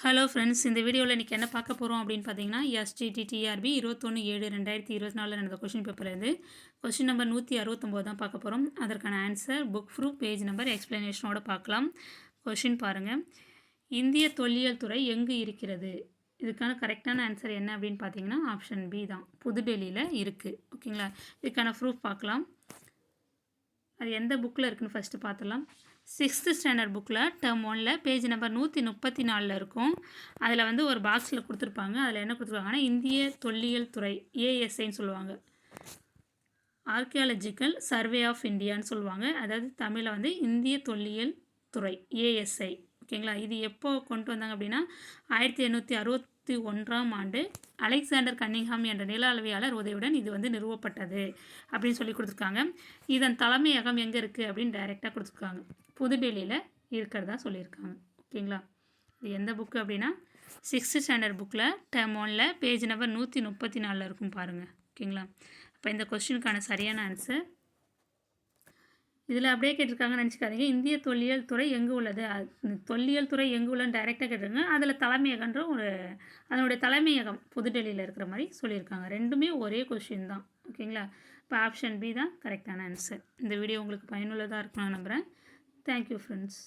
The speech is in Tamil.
ஹலோ ஃப்ரெண்ட்ஸ், இந்த வீடியோவில் இன்றைக்கி என்ன பார்க்க போகிறோம் அப்படின்னு பார்த்தீங்கன்னா, எஸ்டிடிடிஆர்பி 21/7/2024 நடந்த கொஷின் பேப்பர்லேருந்து கொஷின் நம்பர் 169 தான் பார்க்க போகிறோம். அதற்கான answer book proof page number எக்ஸ்ப்ளனேஷனோட பார்க்கலாம். கொஷின் பாருங்கள். இந்திய தொல்லியல் துறை எங்கு இருக்கிறது? இதுக்கான கரெக்டான ஆன்சர் என்ன அப்படின்னு பார்த்தீங்கன்னா ஆப்ஷன் பி தான், புதுடெல்லியில் இருக்குது. ஓகேங்களா? இதுக்கான ப்ரூஃப் பார்க்கலாம். அது எந்த புக்கில் இருக்குதுன்னு ஃபஸ்ட்டு பார்த்துடலாம். 6th ஸ்டாண்டர்ட் புக்கில் டேர்ம் 1ல் பேஜ் நம்பர் 134 இருக்கும். அதில் வந்து ஒரு பாக்ஸில் கொடுத்துருப்பாங்க. அதில் என்ன கொடுத்துருக்காங்கன்னா, இந்திய தொல்லியல் துறை ஏஎஸ்ஐன்னு சொல்லுவாங்க, ஆர்கியாலஜிக்கல் சர்வே ஆஃப் இந்தியான்னு சொல்லுவாங்க. அதாவது தமிழில் வந்து இந்திய தொல்லியல் துறை ஏஎஸ்ஐ. ஓகேங்களா? இது எப்போ கொண்டு வந்தாங்க அப்படின்னா 1861ஆம் ஆண்டு அலெக்சாண்டர் கன்னிங்ஹாம் என்ற நில அளவியாளர் உதவியுடன் இது வந்து நிறுவப்பட்டது அப்படின்னு சொல்லி கொடுத்துருக்காங்க. இதன் தலைமையகம் எங்கே இருக்குது அப்படின்னு டைரெக்டாக கொடுத்துருக்காங்க. புதுடெல்லியில் இருக்கிறதா சொல்லியிருக்காங்க. ஓகேங்களா? இது எந்த புக்கு அப்படின்னா 6th ஸ்டாண்டர்ட் புக்கில் டேர்ம் 1ல் பேஜ் நம்பர் 134 இருக்கும் பாருங்கள். ஓகேங்களா? அப்போ இந்த கொஸ்டினுக்கான சரியான ஆன்சர் இதில் அப்படியே கேட்டிருக்காங்கன்னு நினச்சிக்காதீங்க. இந்திய தொல்லியல் துறை எங்கே உள்ளது, தொல்லியல் துறை எங்கே உள்ளன்னு டைரெக்டாக கேட்டிருக்காங்க. அதில் தலைமையகன்ற ஒரு அதனுடைய தலைமையகம் புதுடெல்லியில் இருக்கிற மாதிரி சொல்லியிருக்காங்க. ரெண்டுமே ஒரே கொஷின் தான். ஓகேங்களா? இப்போ ஆப்ஷன் பி தான் கரெக்டான ஆன்சர். இந்த வீடியோ உங்களுக்கு பயனுள்ளதாக இருக்கும்னு நான் நம்புகிறேன். Thank you friends.